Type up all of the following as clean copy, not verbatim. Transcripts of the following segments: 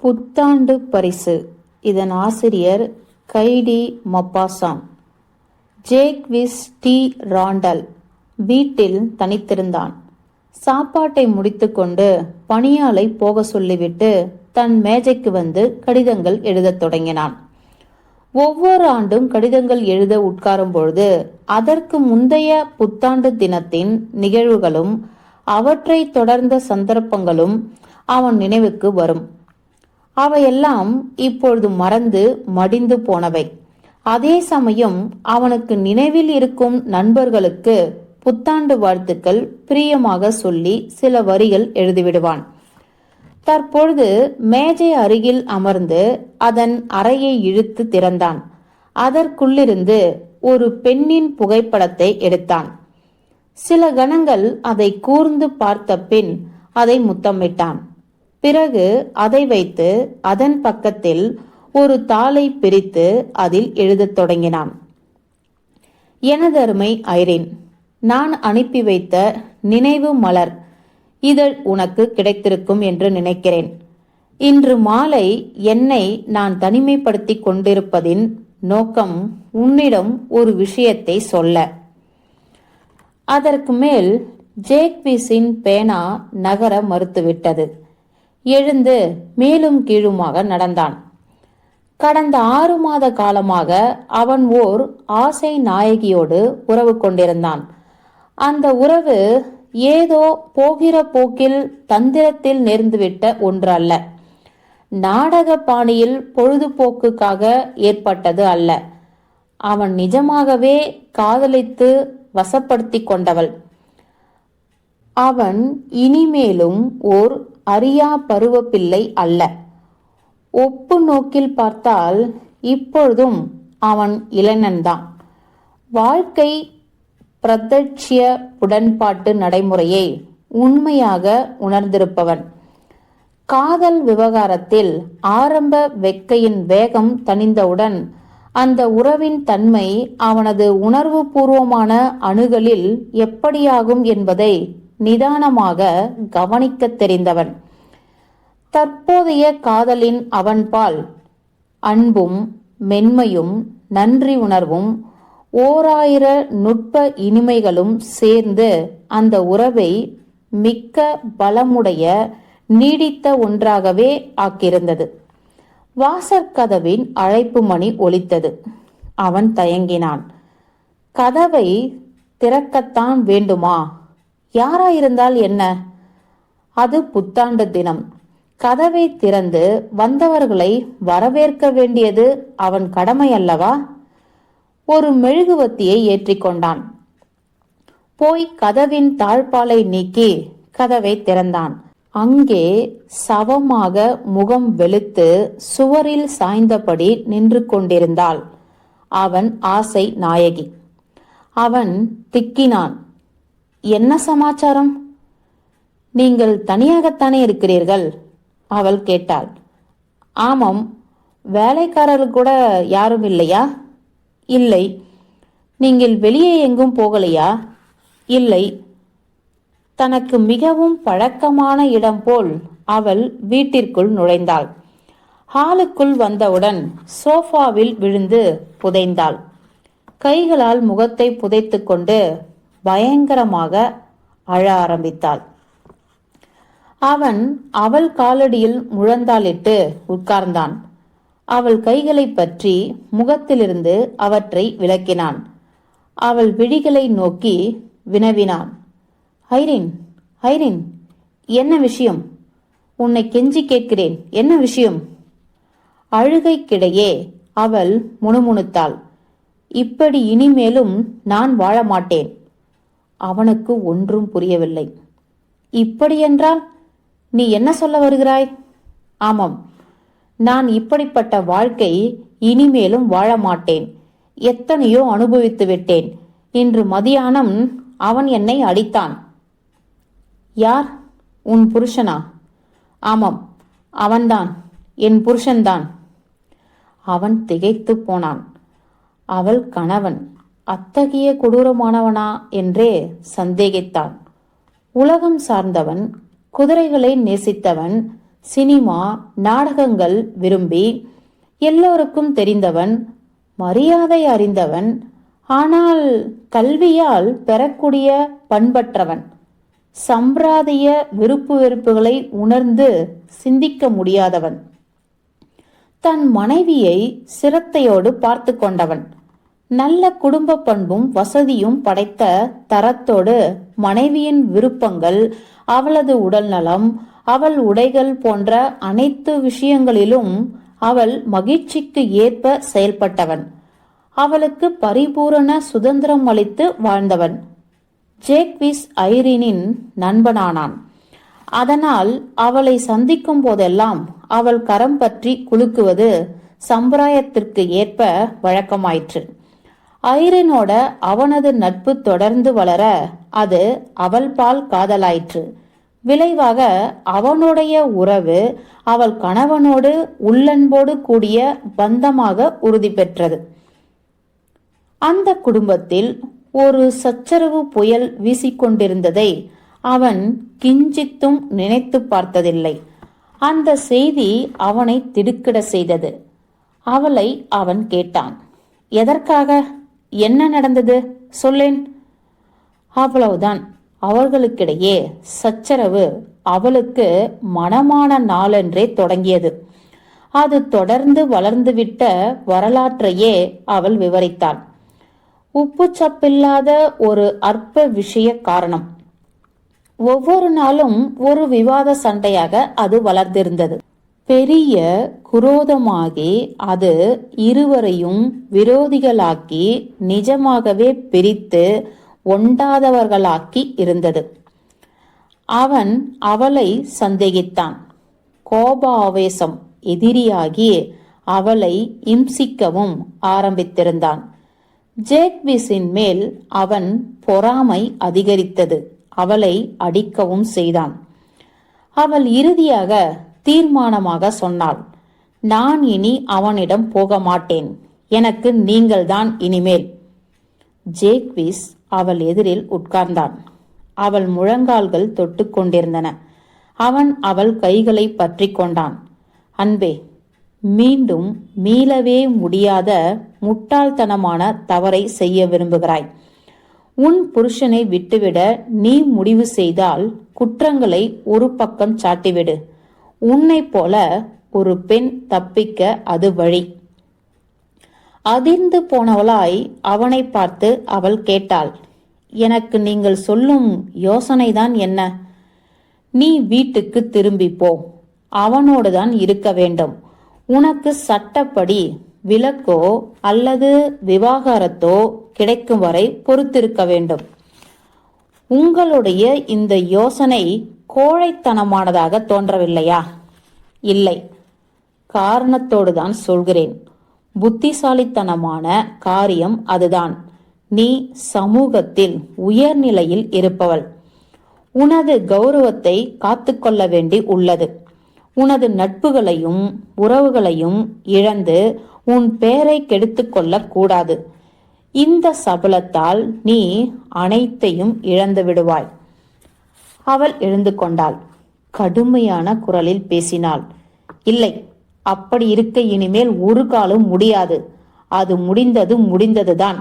புத்தாண்டு பரிசு. இதன் ஆசிரியர் கைடி மப்பாசான். ஜேக்விஸ் டி ராண்டல் வீட்டில் தனித்திருந்தான். சாப்பாட்டை முடித்துக்கொண்டு பணியாளை போக சொல்லிவிட்டு தன் மேஜைக்கு வந்து கடிதங்கள் எழுதத் தொடங்கினான். ஒவ்வொரு ஆண்டும் கடிதங்கள் எழுத உட்காரும் பொழுது அதற்கு முந்தைய புத்தாண்டு தினத்தின் நிகழ்வுகளும் அவற்றை தொடர்ந்த சந்தர்ப்பங்களும் அவன் நினைவுக்கு வரும். அவையெல்லாம் இப்பொழுது மறந்து மடிந்து போனவை. அதே சமயம் அவனுக்கு நினைவில் இருக்கும் நண்பர்களுக்கு புத்தாண்டு வாழ்த்துக்கள் பிரியமாக சொல்லி சில வரிகள் எழுதிவிடுவான். தற்பொழுது மேஜை அருகில் அமர்ந்து அதன் அறையை இழுத்து திறந்தான். அதற்குள்ளிருந்து ஒரு பெண்ணின் புகைப்படத்தை எடுத்தான். சில கணங்கள் அதை கூர்ந்து பார்த்த பின் அதை முத்தமிட்டான். பிறகு அதை வைத்து அதன் பக்கத்தில் ஒரு தாளை பிரித்து அதில் எழுதத் தொடங்கினான். எனதருமை ஐரின், நான் அனுப்பி வைத்த நினைவு மலர் இதழ் உனக்கு கிடைத்திருக்கும் என்று நினைக்கிறேன். இன்று மாலை என்னை நான் தனிமைப்படுத்தி கொண்டிருப்பதின் நோக்கம் உன்னிடம் ஒரு விஷயத்தை சொல்ல. அதற்கு மேல் ஜேக்விஸின் பேனா நகர மறுத்துவிட்டது. எழுந்து மேலும் கீழுமாக நடந்தான். கடந்த 6 மாத காலமாக அவன் ஓர் ஆசை நாயகியோடு உறவு கொண்டிருந்தான். அந்த உறவு ஏதோ போகிற போக்கில் தந்திரத்தில் நேர்ந்துவிட்ட ஒன்று அல்ல. நாடக பாணியில் பொழுதுபோக்குக்காக ஏற்பட்டது அல்ல. அவன் நிஜமாகவே காதலித்து வசப்படுத்தி கொண்டவள். அவன் இனிமேலும் ஓர் அறியா பருவ பிள்ளை அல்ல. ஒப்பு நோக்கில் பார்த்தால் இப்பொழுதும் அவன் இளைஞன்தான். வாழ்க்கை பிரத்யட்சிய உடன்பாட்டு நடைமுறையை உண்மையாக உணர்ந்திருப்பவன். காதல் விவகாரத்தில் ஆரம்ப வெக்கையின் வேகம் தணிந்தவுடன் அந்த உறவின் தன்மை அவனது உணர்வு பூர்வமான அணுகலில் எப்படியாகும் என்பதை நிதானமாக கவனிக்க தெரிந்தவன். தற்போதைய காதலின் அவன்பால் அன்பும் மென்மையும் நன்றி உணர்வும் 1000 நுட்ப இனிமைகளும் சேர்ந்து அந்த உறவை மிக்க பலமுடைய நீடித்த ஒன்றாகவே ஆக்கியிருந்தது. வாசற்கதவின் அழைப்பு மணி ஒலித்தது. அவன் தயங்கினான். கதவை திறக்கத்தான் வேண்டுமா? யாராயிருந்தால் என்ன? அது புத்தாண்டு தினம். கதவை திறந்து வந்தவர்களை வரவேற்க வேண்டியது அவன் கடமை அல்லவா? ஒரு மெழுகுவத்தியை ஏற்றிக்கொண்டான். போய் கதவின் தாழ்பாலை நீக்கி கதவை திறந்தான். அங்கே சவமாக முகம் வெளுத்து சுவரில் சாய்ந்தபடி நின்று கொண்டிருந்தாள் அவன் ஆசை நாயகி. அவன் திக்கினான். என்ன சமாச்சாரம்? நீங்கள் தனியாகத்தானே இருக்கிறீர்கள்? அவள் கேட்டாள். ஆமாம். வேலைக்காரர்கள் கூட யாரும் இல்லையா? இல்லை. நீங்கள் வெளியே எங்கும் போகலையா? இல்லை. தனக்கு மிகவும் பழக்கமான இடம் போல் அவள் வீட்டிற்குள் நுழைந்தாள். ஹாலுக்குள் வந்தவுடன் சோஃபாவில் விழுந்து புதைந்தாள். கைகளால் முகத்தை புதைத்து கொண்டு பயங்கரமாக அழ ஆரம்பித்தாள். அவன் அவள் காலடியில் முழந்தாளிட்டு உட்கார்ந்தான். அவள் கைகளை பற்றி முகத்திலிருந்து அவற்றை விலக்கினான். அவள் விழிகளை நோக்கி வினவினான். ஐரின், ஐரின், என்ன விஷயம்? உன்னை கெஞ்சி கேட்கிறேன், என்ன விஷயம்? அழுகைக்கிடையே அவள் முணுமுணுத்தாள். இப்படி இனிமேலும் நான் வாழ மாட்டேன். அவனுக்கு ஒன்றும் புரியவில்லை. இப்படியென்றால் நீ என்ன சொல்ல வருகிறாய்? ஆமாம், நான் இப்படிப்பட்ட வாழ்க்கை இனிமேலும் வாழ மாட்டேன். எத்தனையோ அனுபவித்து விட்டேன். இன்று மதியானம் அவன் என்னை அடித்தான். யார்? உன் புருஷனா? ஆமாம், அவன்தான், என் புருஷன்தான். அவன் திகைத்து போனான். அவள் கணவன் அத்தகைய கொடூரமானவனா என்றே சந்தேகித்தான். உலகம் சார்ந்தவன், குதிரைகளை நேசித்தவன், சினிமா, நாடகங்கள் விரும்பி எல்லோருக்கும் தெரிந்தவன், மரியாதை அறிந்தவன், ஆனால் கல்வியால் பெறக்கூடிய பண்பற்றவன், சம்பிரதாய விருப்பு வெறுப்புகளை உணர்ந்து சிந்திக்க முடியாதவன், தன் மனைவியை சிரத்தையோடு பார்த்து கொண்டவன், நல்ல குடும்ப பண்பும் வசதியும் படைத்த தரத்தோடு மனைவியின் விருப்பங்கள், அவளது உடல்நலம், அவள் உடைகள் போன்ற அனைத்து விஷயங்களிலும் அவள் மகிழ்ச்சிக்கு ஏற்ப செயல்பட்டவன், அவளுக்கு பரிபூரண சுதந்திரம் அளித்து வாழ்ந்தவன். ஜேக்விஸ் ஐரீனின் நண்பனானான். அதனால் அவளை சந்திக்கும் போதெல்லாம் அவள் கரம் பற்றி குலுக்குவது சம்பிரதாயத்திற்கு ஏற்ப வழக்கமாயிற்று. ஐரீனோட அவனது நட்பு தொடர்ந்து வளர அது அவள் பால் காதலாயிற்று. விளைவாக அவனுடைய உறவு அவள் கணவனோடு உள்ளன்போடு கூடிய பந்தமாக உறுதி பெற்றது. அந்த குடும்பத்தில் ஒரு சச்சரவு புயல் வீசிக்கொண்டிருந்ததை அவன் கிஞ்சித்தும் நினைத்து பார்த்ததில்லை. அந்த செய்தி அவனை திடுக்கிட செய்தது. அவளை அவன் கேட்டான், எதற்காக? என்ன நடந்தது? சொல்லேன். அவ்வளவுதான். அவர்களுக்கிடையே சச்சரவு அவளுக்கு மனமான நாளென்றே தொடங்கியது. அது தொடர்ந்து வளர்ந்துவிட்ட வரலாற்றையே அவள் விவரித்தாள். உப்பு சப்பில்லாத ஒரு அற்ப விஷய காரணம். ஒவ்வொரு நாளும் ஒரு விவாத சண்டையாக அது வளர்ந்திருந்தது. பெரிய குரோதமாகி அது இருவரையும் விரோதிகளாக்கி நிஜமாகவே பிரித்து ஒண்டாதவர்களாக்கி இருந்தது. அவன் அவளை சந்தேகித்தான். கோப ஆவேசம் எதிரியாகி அவளை இம்சிக்கவும் ஆரம்பித்திருந்தான். ஜேக்விஸின் மேல் அவன் பொறாமை அதிகரித்தது. அவளை அடிக்கவும் செய்தான். அவள் இறுதியாக தீர்மானமாக சொன்னாள், நான் இனி அவனிடம் போக மாட்டேன். எனக்கு நீங்கள்தான் இனிமேல். ஜேக்விஸ் அவள் எதிரில் உட்கார்ந்தான். அவள் முழங்கால்கள் தொட்டு கொண்டிருந்தன. அவன் அவள் கைகளை பற்றி கொண்டான். அன்பே, மீண்டும் மீளவே முடியாத முட்டாள்தனமான தவறை செய்ய விரும்புகிறாய். உன் புருஷனை விட்டுவிட நீ முடிவு செய்தால் குற்றங்களை ஒரு பக்கம் சாட்டிவிடு. உன்னை போல ஒரு பெண் தப்பிக்க அது வழி. அதிர்ந்து போனவளாய் அவனை பார்த்து அவள் கேட்டாள், எனக்கு நீங்கள் சொல்லும் யோசனைதான் என்ன? நீ வீட்டுக்கு திரும்பி போ. அவனோடுதான் இருக்க வேண்டும். உனக்கு சட்டப்படி விலக்கோ அல்லது விவாகரத்தோ கிடைக்கும் வரை பொறுத்திருக்க வேண்டும். உங்களுடைய இந்த யோசனை கோழைத்தனமானதாக தோன்றவில்லையா? இல்லை, காரணத்தோடுதான் சொல்கிறேன். புத்திசாலித்தனமான காரியம் அதுதான். நீ சமூகத்தில் உயர்நிலையில் இருப்பவள். உனது கௌரவத்தை காத்துக்கொள்ள வேண்டி உள்ளது. உனது நட்புகளையும் உறவுகளையும் இழந்து உன் பெயரை கெடுத்துக் கொள்ள கூடாது. இந்த சபலத்தால் நீ அனைத்தையும் இழந்து விடுவாய். அவள் எழுந்து கொண்டாள். கடுமையான குரலில் பேசினாள். இல்லை, அப்படி இருக்க இனிமேல் ஒரு காலம் முடியாது. அது முடிந்தது முடிந்ததுதான்.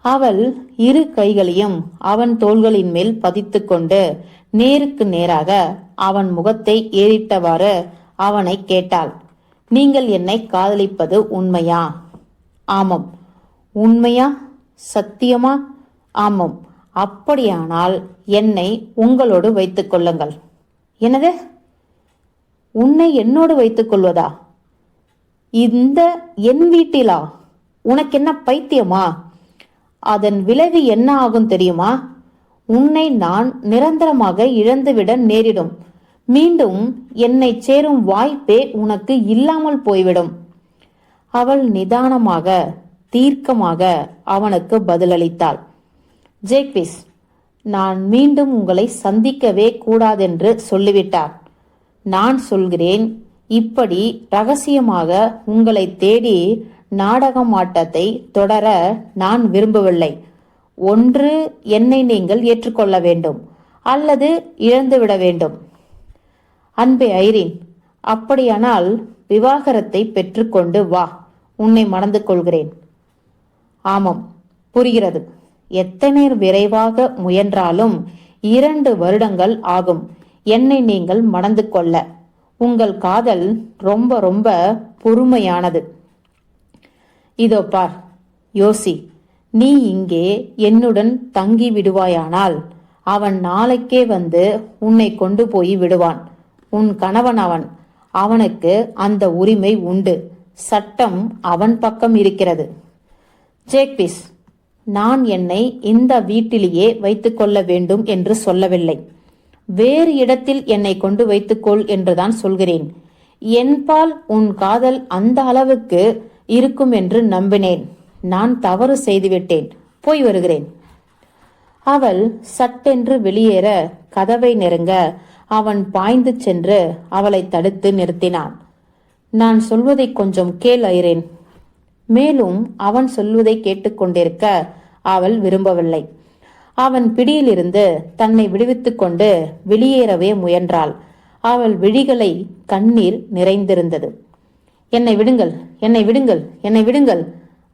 அவள் இரு கைகளையும் அவன் தோள்களின் மேல் பதித்து கொண்டு நேருக்கு நேராக அவன் முகத்தை ஏறிட்டவாறு அவனை கேட்டாள், நீங்கள் என்னை காதலிப்பது உண்மையா? ஆமாம். உண்மையா? சத்தியமா? ஆமாம். அப்படியானால் என்னை உங்களோடு வைத்துக் கொள்ளுங்கள். என்னது? உன்னை என்னோடு வைத்துக் கொள்வதா? இந்த என் வீட்டிலா? உனக்கு என்ன பைத்தியமா? அதன் விளைவு என்ன ஆகும் தெரியுமா? உன்னை நான் நிரந்தரமாக இழந்துவிட நேரிடும். மீண்டும் என்னை சேரும் வாய்ப்பே உனக்கு இல்லாமல் போய்விடும். அவள் நிதானமாக தீர்க்கமாக அவனுக்கு பதிலளித்தாள். ஜேக்விஸ், நான் மீண்டும் உங்களை சந்திக்கவே கூடாதென்று சொல்லிவிட்டார். நான் சொல்கிறேன், இப்படி ரகசியமாக உங்களை தேடி நாடகமாட்டத்தை தொடர நான் விரும்பவில்லை. ஒன்று என்னை நீங்கள் ஏற்றுக்கொள்ள வேண்டும், அல்லது இழந்துவிட வேண்டும். அன்பே ஐரீன், அப்படியானால் விவாகரத்தை பெற்றுக்கொண்டு வா, உன்னை மணந்து கொள்கிறேன். ஆமாம், புரிகிறது. எத்தனை விரைவாக முயன்றாலும் 2 வருடங்கள் ஆகும் என்னை நீங்கள் மணந்து கொள்ள. உங்கள் காதல் ரொம்ப ரொம்ப பொறுமையானது. இதோ பார் யோசி, நீ இங்கே என்னுடன் தங்கி விடுவாயானால் அவன் நாளைக்கே வந்து உன்னை கொண்டு போய் விடுவான். உன் கணவன் அவனுக்கு அந்த உரிமை உண்டு. சட்டம் அவன் பக்கம் இருக்கிறது. ஜேக்பிஸ், நான் என்னை இந்த வீட்டிலேயே வைத்துக்கொள்ள வேண்டும் என்று சொல்லவில்லை. வேறு இடத்தில் என்னை கொண்டு வைத்துக்கொள் என்றுதான் சொல்கிறேன். என்பால் உன் காதல் அந்த அளவுக்கு இருக்கும் என்று நம்பினேன். நான் தவறு செய்துவிட்டேன். போய் வருகிறேன். அவள் சட்டென்று வெளியேற கதவை நெருங்க அவன் பாய்ந்து சென்று அவளை தடுத்து நிறுத்தினான். நான் சொல்வதை கொஞ்சம் கேள் ஐரேன். மேலும் அவன் சொல்வதை கேட்டுக்கொண்டிருக்க அவள் விரும்பவில்லை. அவன் பிடியிலிருந்து தன்னை விடுவித்துக் கொண்டு வெளியேறவே முயன்றாள். அவள் விழிகளை கண்ணீர் நிறைந்திருந்தது. என்னை விடுங்கள், என்னை விடுங்கள், என்னை விடுங்கள்.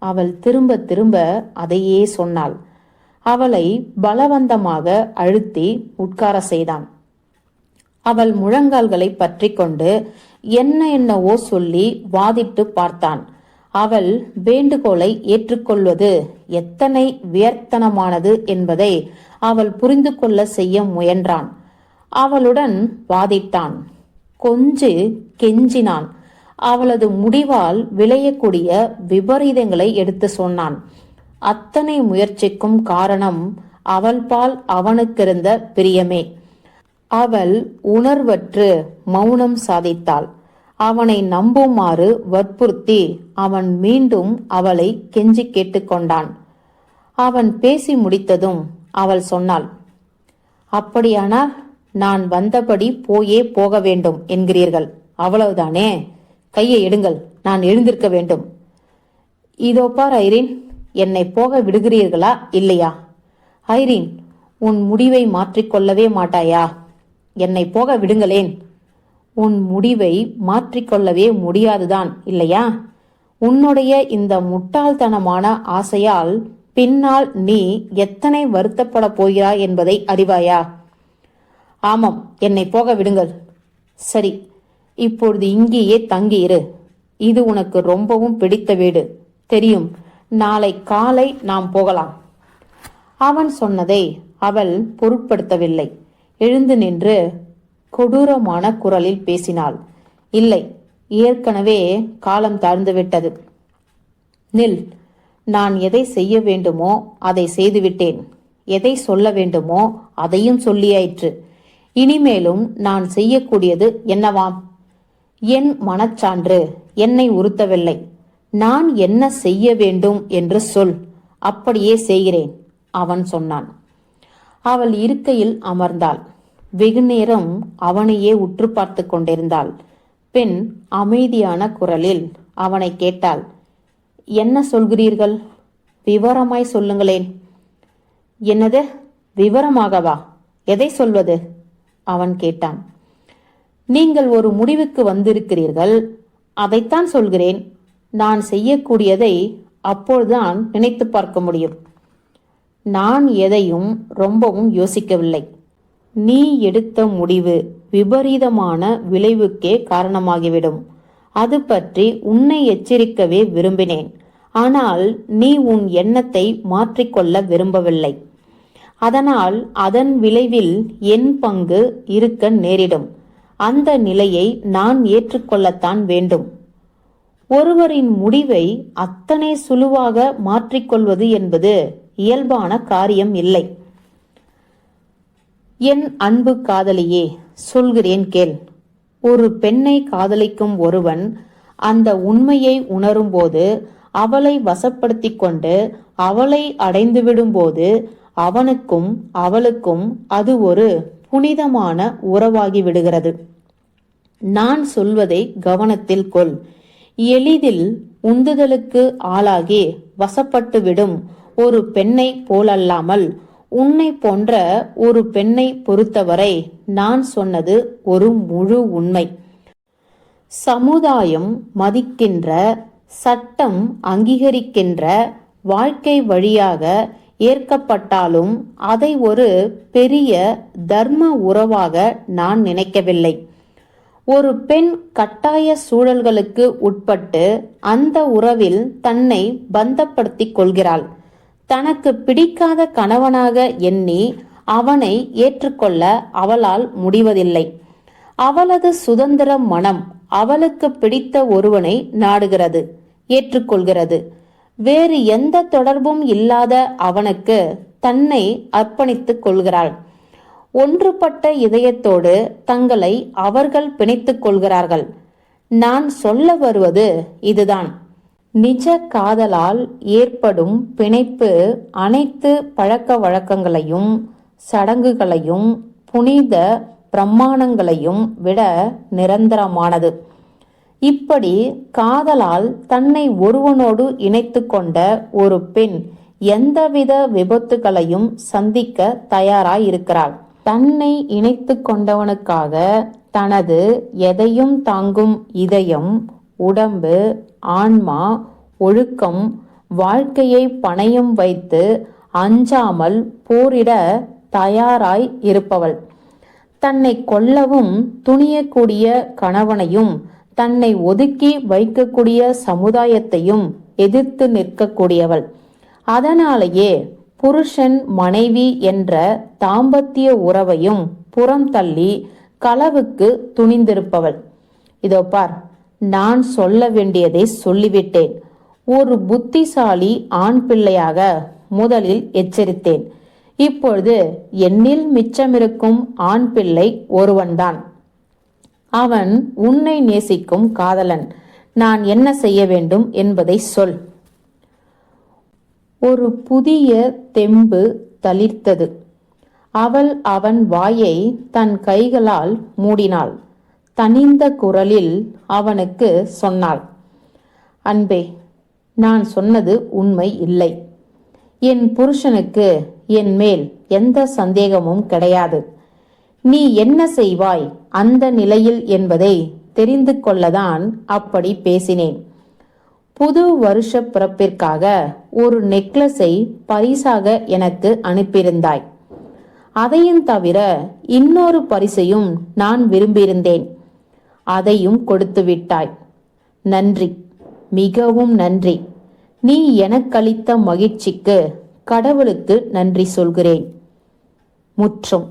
அவள் திரும்ப திரும்ப அதையே சொன்னாள். அவளை பலவந்தமாக அழுத்தி உட்கார செய்தான். அவள் முழங்கால்களை பற்றி கொண்டு என்னவோ சொல்லி வாதிட்டு பார்த்தான். அவள் வேண்டுகோளை ஏற்றுக்கொள்வது எத்தனை வியர்த்தனமானது என்பதை அவள் புரிந்து கொள்ள செய்ய முயன்றான். அவளுடன் வாதிட்டான், கெஞ்சினான். அவளது முடிவால் விளையக்கூடிய விபரீதங்களை எடுத்து சொன்னான். அத்தனை முயற்சிக்கும் காரணம் அவள் பால் அவனுக்கிருந்த பிரியமே. அவள் உணர்வற்று மௌனம் சாதித்தாள். அவனை நம்புமாறு வற்புறுத்தி அவன் மீண்டும் அவளை கெஞ்சி கேட்டுக்கொண்டான். அவன் பேசி முடித்ததும் அவள் சொன்னாள், அப்படியானால் நான் வந்தபடி போக வேண்டும் என்கிறீர்கள், அவ்வளவுதானே? கையை எடுங்கள், நான் எழுந்திருக்க வேண்டும். இதோ பார் ஐரீன், என்னை போக விடுகிறீர்களா இல்லையா? ஐரீன், உன் முடிவை மாற்றிக்கொள்ளவே மாட்டாயா? என்னை போக விடுங்களேன். உன் முடிவை மாற்றிக்கொள்ளவே முடியாதுதான் இல்லையா? உன்னுடைய இந்த முட்டாள்தனமான ஆசையால் பின்னால் நீ எத்தனை வருத்தப்பட போகிறாய் என்பதை அறிவாயா? ஆமாம், என்னை போக விடுங்கள். சரி, இப்பொழுது இங்கேயே தங்கியிரு. இது உனக்கு ரொம்பவும் பிடித்த வீடு, தெரியும். நாளை காலை நாம் போகலாம். அவன் சொன்னதை அவள் பொருட்படுத்தவில்லை. எழுந்து நின்று கொடூரமான குரலில் பேசினாள். இல்லை, ஏற்கனவே காலம் தாழ்ந்துவிட்டது. நில். நான் எதை செய்ய வேண்டுமோ அதை செய்துவிட்டேன். எதை சொல்ல வேண்டுமோ அதையும் சொல்லியாயிற்று. இனிமேலும் நான் செய்யக்கூடியது என்னவாம்? என் மனச்சான்று என்னை உறுத்தவில்லை. நான் என்ன செய்ய வேண்டும் என்று சொல், அப்படியே செய்கிறேன், அவன் சொன்னான். அவள் இருக்கையில் அமர்ந்தாள். வெகுநேரம் அவனையே உற்று பார்த்து கொண்டிருந்தாள். பின் அமைதியான குரலில் அவனை கேட்டாள், என்ன சொல்கிறீர்கள்? விவரமாய் சொல்லுங்களேன். என்னது விவரமாகவா? எதை சொல்வது? அவன் கேட்டான். நீங்கள் ஒரு முடிவுக்கு வந்திருக்கிறீர்கள், அதைத்தான் சொல்கிறேன். நான் செய்யக்கூடியதை அப்போதுதான் நினைத்து பார்க்க முடியும். நான் எதையும் ரொம்பவும் யோசிக்கவில்லை. நீ எடுத்த முடிவு விபரீதமான விளைவுக்கே காரணமாகிவிடும். அது பற்றி உன்னை எச்சரிக்கவே விரும்பினேன். ஆனால் நீ உன் எண்ணத்தை மாற்றிக்கொள்ள விரும்பவில்லை. அதனால் அதன் விளைவில் என் பங்கு இருக்க நேரிடும். அந்த நிலையை நான் ஏற்றுக்கொள்ளத்தான் வேண்டும். ஒருவரின் முடிவை அத்தனை சுலுவாக மாற்றிக்கொள்வது என்பது இயல்பான காரியம் இல்லை. என் அன்பு காதலியே, சொல்கிறேன் கேள். ஒரு பெண்ணை காதலிக்கும் ஒருவன் அந்த உண்மையை உணரும்போது, அவளை வசப்படுத்தி கொண்டு அவளை அடைந்துவிடும்போது, அவனுக்கும் அவளுக்கும் அது ஒரு புனிதமான உறவாகி விடுகிறது. நான் சொல்வதை கவனத்தில் கொள். எளிதில் உந்துதலுக்கு ஆளாகி வசப்பட்டுவிடும் ஒரு பெண்ணை போலல்லாமல் உன்னை போன்ற ஒரு பெண்ணை பொறுத்தவரை நான் சொன்னது ஒரு முழு உண்மை. சமுதாயம் மதிக்கின்ற, சட்டம் அங்கீகரிக்கின்ற வாழ்க்கை வழியாக ஏற்கப்பட்டாலும் அதை ஒரு பெரிய தர்ம உறவாக நான் நினைக்கவில்லை. ஒரு பெண் கட்டாய சூழல்களுக்கு உட்பட்டு அந்த உறவில் தன்னை பந்தப்படுத்திக் கொள்கிறாள். தனக்கு பிடிக்காத கணவனாக எண்ணி அவனை ஏற்றுக்கொள்ள அவளால் முடிவதில்லை. அவளது சுதந்திர மனம் அவளுக்கு பிடித்த ஒருவனை நாடுகிறது, ஏற்றுக்கொள்கிறது. வேறு எந்த தொடர்பும் இல்லாத அவனுக்கு தன்னை அர்ப்பணித்துக் கொள்கிறாள். ஒன்றுபட்ட இதயத்தோடு தங்களை அவர்கள் பிணைத்துக் கொள்கிறார்கள். நான் சொல்ல வருவது இதுதான். நிஜ காதலால் ஏற்படும் பிணைப்பு அனைத்து பழக்க வழக்கங்களையும் சடங்குகளையும் புனித பிரமாணங்களையும் விட நிரந்தரமானது. இப்படி காதலால் தன்னை ஒருவனோடு இணைத்து கொண்ட ஒரு பெண் எந்தவித விபத்துகளையும் சந்திக்க தயாராயிருக்கிறாள். தன்னை இணைத்து கொண்டவனுக்காக தனது எதையும் தாங்கும் இதயம், உடம்பு, ஆன்மா, ஒழுக்கம், வாழ்க்கையை பணயம் வைத்து அஞ்சாமல் போரிட தயாராய் இருப்பவள். தன்னை கொல்லவும் துணியக்கூடிய கணவனையும் தன்னை ஒதுக்கி வைக்கக்கூடிய சமுதாயத்தையும் எதிர்த்து நிற்கக்கூடியவள். அதனாலேயே புருஷன் மனைவி என்ற தாம்பத்திய உறவையும் புறம் தள்ளி களவுக்கு துணிந்திருப்பவள். இதோ பார், நான் சொல்ல வேண்டியதை சொல்லிவிட்டேன். ஒரு புத்திசாலி ஆண் பிள்ளையாக முதலில் எச்சரித்தேன். இப்பொழுது என்னில் மிச்சமிருக்கும் ஆண் பிள்ளை ஒருவன்தான். அவன் உன்னை நேசிக்கும் காதலன். நான் என்ன செய்ய வேண்டும் என்பதை சொல். ஒரு புதிய தெம்பு தளிர்த்தது. அவள் அவன் வாயை தன் கைகளால் மூடினாள். தனிந்த குரலில் அவனுக்கு சொன்னாள், அன்பே, நான் சொன்னது உண்மை இல்லை. என் புருஷனுக்கு என் மேல் எந்த சந்தேகமும் கிடையாது. நீ என்ன செய்வாய் அந்த நிலையில் என்பதை தெரிந்து கொள்ளதான் அப்படி பேசினேன். புது வருஷ பிறப்பிற்காக ஒரு நெக்லஸை பரிசாக எனக்கு அனுப்பியிருந்தாய். அதையும் தவிர இன்னொரு பரிசையும் நான் விரும்பியிருந்தேன். அதையும் கொடுத்து விட்டாய். நன்றி, மிகவும் நன்றி. நீ எனக்களித்த மகிழ்ச்சிக்கு கடவுளுக்கு நன்றி சொல்கிறேன். முற்றும்.